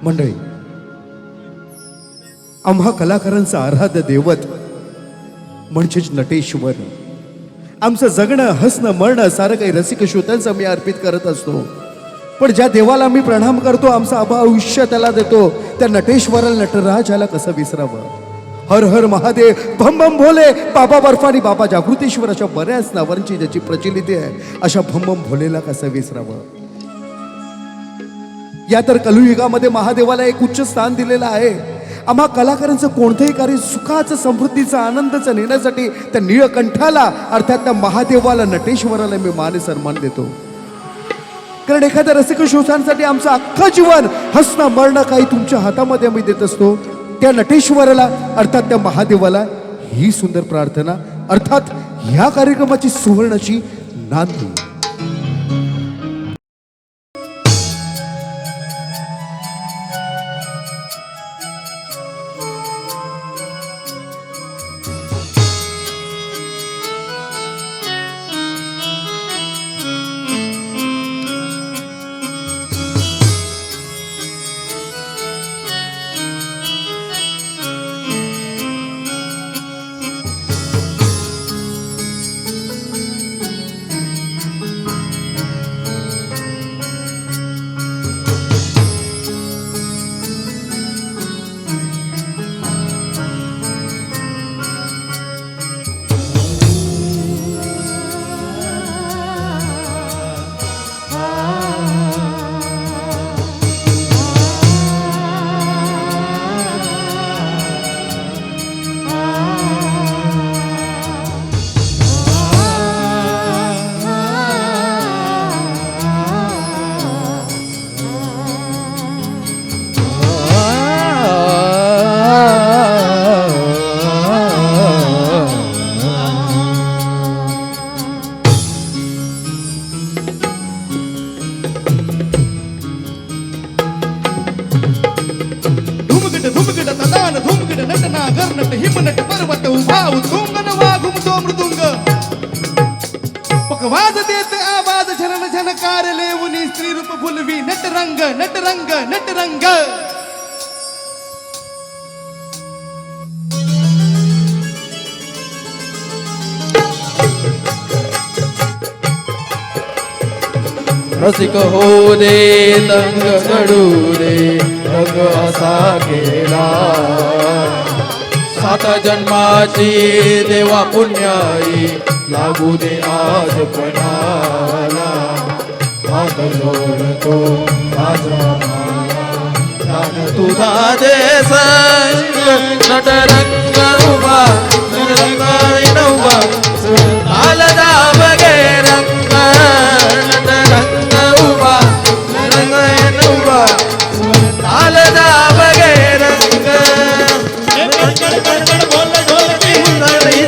मंडळी, आम्हा कलाकारांचा आराध्य दैवत म्हणजेच नटेश्वर. आमचं जगणं, हसणं, मरणं सारं काही रसिक श्रोत्यांचं मी अर्पित करत असतो. पण ज्या देवाला मी प्रणाम करतो, आमचं आयुष्य त्याला देतो, त्या नटेश्वराला, नटराजाला कसं विसरावं? हर हर महादेव, भम भम भोले, बाबा बर्फानी, बाबा जागृतेश्वर अशा बऱ्याच नावांची ज्याची प्रचलिती आहे, अशा भम भम भोलेला कसं विसरावं? या तर कलियुगामध्ये महादेवाला एक उच्च स्थान दिलेलं आहे. आम्हा कलाकारांचं कोणतंही कार्य सुखाचं, समृद्धीचं, आनंदाचं नेण्यासाठी त्या निळकंठाला अर्थात त्या महादेवाला, नटेश्वराला मी मान सन्मान देतो. कारण एखाद्या रसिक श्रोत्यांसाठी आमचं अख्खं जीवन, हसणं मरणं काही तुमच्या हातामध्ये आम्ही देत असतो. त्या नटेश्वराला अर्थात त्या महादेवाला ही सुंदर प्रार्थना, अर्थात ह्या कार्यक्रमाची सुवर्णाची नांदी. नट हिमनट पर्वत उभा उतुंगन वाघुमतो मृदुंग पकवाज देत आवाज झनन झनकार लेवुनी स्त्री रूप फुलवी नटरंग नटरंग नटरंग. रसिक हो रे दंग घडू रे रंग असा केला सात जन्माची देवा पुण्याई लागू दे आज पणा. तुझा दे संग नटरंग उभा नटरंग उभा ताल दाब गे रंग नटरंग उभा नटरंग उभा ताल दाब गे रंग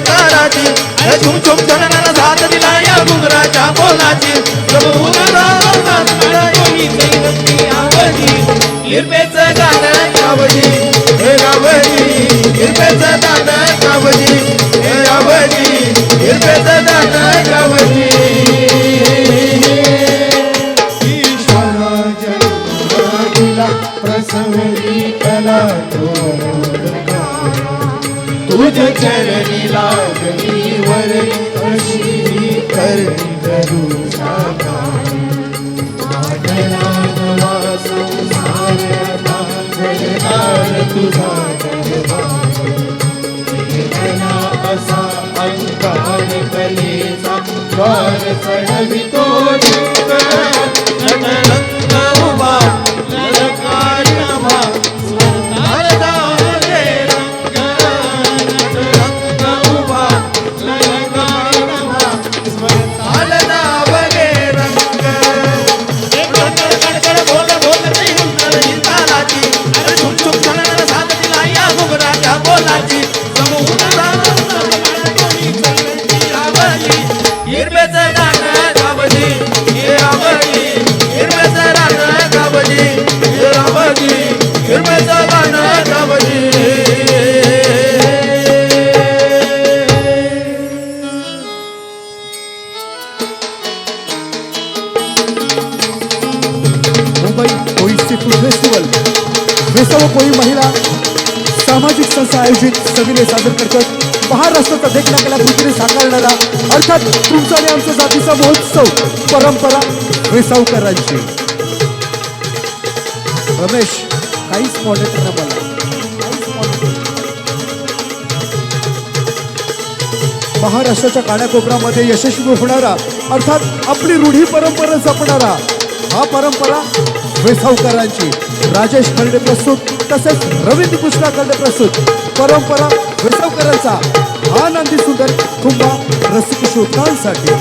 ताराची झुम झुम झणनाला साथ दिला या घुंगराच्या बोलाची हिरपेचं गाणं गावजी हे गावजी हिरपेचं गाणं गावजी हे गावजी हिरपेचं गाणं गावजी ईश्वरा जन्माला प्रसवली कला तुझ चरणी लागली वरली अशी करणी करू तुझा असा अंकार कलेचा द्वार चढवितो नटरंग उभा नरकारी नभा ताल दाब गे रंग नटरंग उभा नरकारी नभा ताल दाब गे रंग कडकड बोल बोल नाही हुंदर ही तालाची अरे झुम झुम झणनाला साथ दिला या घुंगराच्या बोलाची हिरवेचं गाणं गावजी हे रामजी हिरवेचं गाणं गावजी हे रामजी हिरवेचं गाणं गावजी मुंबई कोळी सी फूड फेस्टिवल वेसाव कोळी महिला सामाजिक संस्था आयोजित सविने सादर करतात महाराष्ट्राचा देखणा कलाकृतीने साकारणारा अर्थात तुमचा आणि आमच्या जातीचा महोत्सव परंपरा वेसावकरांची. रमेश काहीच मॉडेल ना मला महाराष्ट्राच्या कानाकोपऱ्यामध्ये यशस्वी होणारा अर्थात आपली रूढी परंपरा जपणारा हा परंपरा वेसावकरांची. राजेश खर्डे प्रस्तुत तसेच रवींद्र कृष्णा खर्डे प्रस्तुत परंपरा वेसावकरांचा हा नांदी सुंदर कुंभा रसिक श्रोतांसाठी.